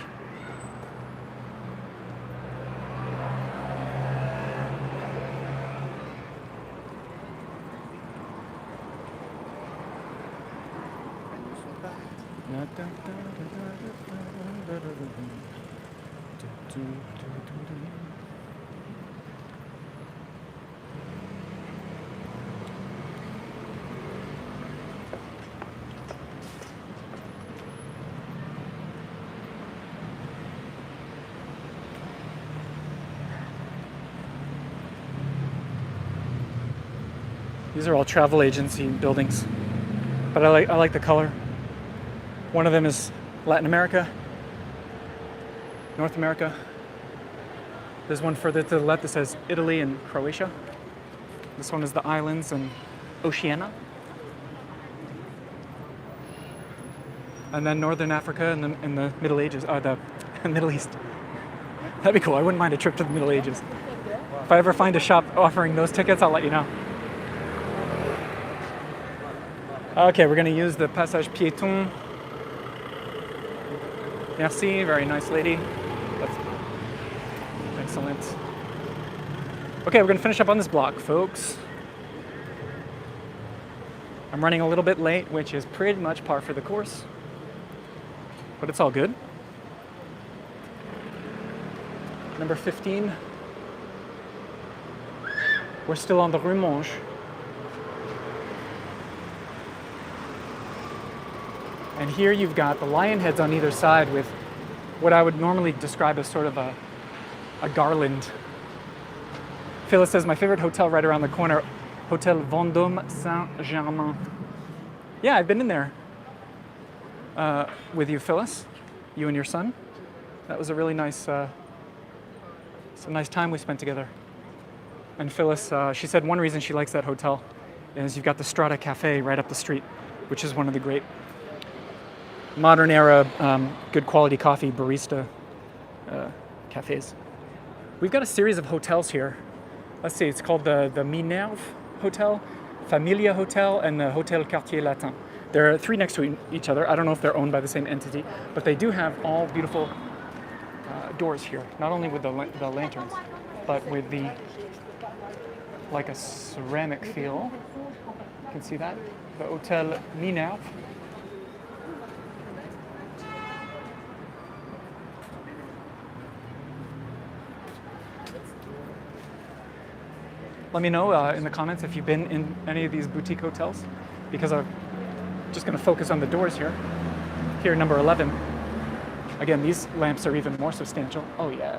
These are all travel agency buildings, but I like the color. One of them is Latin America, North America. There's one further to the left that says Italy and Croatia. This one is the islands and Oceania. And then Northern Africa in the Middle Ages, the Middle East. That'd be cool. I wouldn't mind a trip to the Middle Ages. If I ever find a shop offering those tickets, I'll let you know. Okay, we're going to use the Passage Piéton. Merci, very nice lady. That's excellent. Okay, we're going to finish up on this block, folks. I'm running a little bit late, which is pretty much par for the course. But it's all good. Number 15. We're still on the Rue Monge. And here you've got the lion heads on either side with what I would normally describe as sort of a garland. Phyllis says, my favorite hotel right around the corner, Hotel Vendôme Saint-Germain. Yeah, I've been in there with you, Phyllis. you and your son. That was a really nice, it's a nice time we spent together. And Phyllis, she said one reason she likes that hotel is you've got the Strada Cafe right up the street, which is one of the great modern era, good quality coffee barista cafes. We've got a series of hotels here. Let's see, it's called the Minerve Hotel, Familia Hotel, and the Hotel Quartier Latin. There are three next to each other. I don't know if they're owned by the same entity, but they do have all beautiful doors here. Not only with the lanterns, but with the, like a ceramic feel. You can see that. The Hotel Minerve. Let me know in the comments if you've been in any of these boutique hotels, because I'm just going to focus on the doors here. Here, number 11. Again, these lamps are even more substantial. Oh yeah.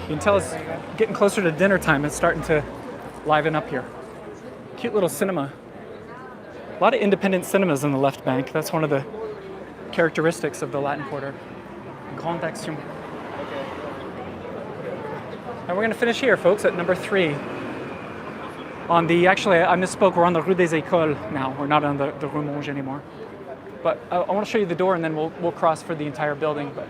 You can tell it's getting closer to dinner time. It's starting to liven up here. Cute little cinema. A lot of independent cinemas in the left bank. That's one of the characteristics of the Latin Quarter. Grande Action. And we're going to finish here, folks, at number 3. On the, actually, I misspoke. We're on the Rue des Écoles now. We're not on the Rue Monge anymore. But I want to show you the door, and then we'll cross for the entire building. But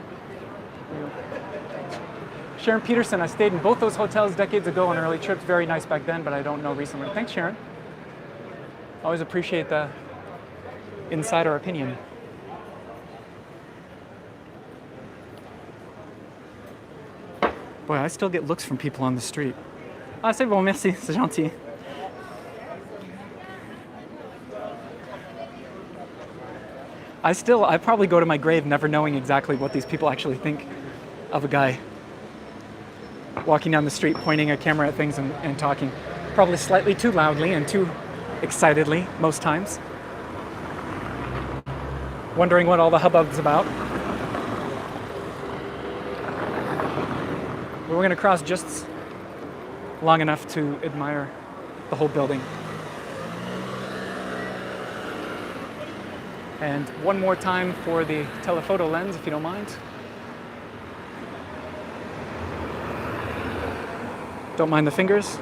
Sharon Peterson, I stayed in both those hotels decades ago on early trips. Very nice back then, but I don't know recently. Thanks, Sharon. Always appreciate the insider opinion. Boy, I still get looks from people on the street. Ah, c'est bon, merci, c'est gentil. I probably go to my grave never knowing exactly what these people actually think of a guy walking down the street, pointing a camera at things and talking. Probably slightly too loudly and too excitedly, most times. Wondering what all the hubbub's about. We're going to cross just long enough to admire the whole building. And one more time for the telephoto lens, if you don't mind. Don't mind the fingers.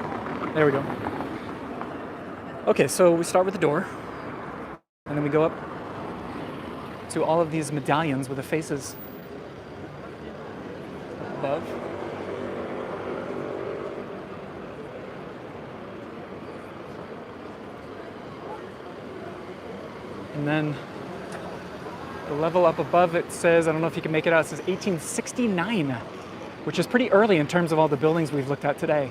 There we go. Okay, so we start with the door, and then we go up to all of these medallions with the faces above. And then the level up above, it says, I don't know if you can make it out, it says 1869, which is pretty early in terms of all the buildings we've looked at today.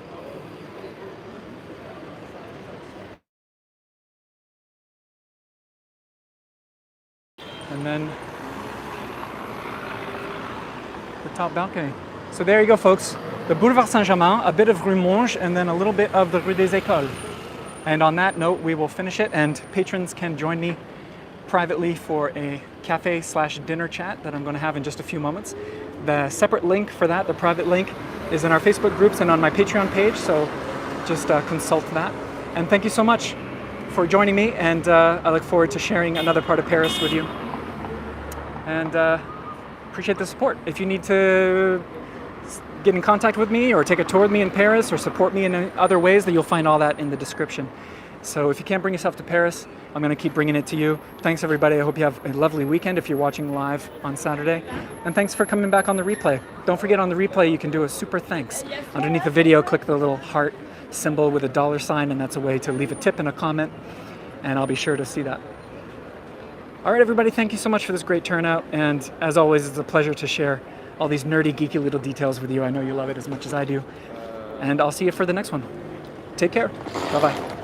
And then the top balcony. So there you go, folks. The Boulevard Saint-Germain, a bit of Rue Monge, and then a little bit of the Rue des Écoles. And on that note, we will finish it, and patrons can join me privately for a cafe/dinner chat that I'm going to have in just a few moments. The separate link for that, the private link, is in our Facebook groups and on my Patreon page, so just consult that. And thank you so much for joining me, and I look forward to sharing another part of Paris with you. And appreciate the support. If you need to get in contact with me or take a tour with me in Paris or support me in other ways, then you'll find all that in the description. So if you can't bring yourself to Paris, I'm going to keep bringing it to you. Thanks, everybody. I hope you have a lovely weekend if you're watching live on Saturday. And thanks for coming back on the replay. Don't forget, on the replay, you can do a super thanks. Underneath the video, click the little heart symbol with a $sign, and that's a way to leave a tip and a comment, and I'll be sure to see that. All right, everybody, thank you so much for this great turnout. And as always, it's a pleasure to share all these nerdy, geeky little details with you. I know you love it as much as I do. And I'll see you for the next one. Take care. Bye-bye.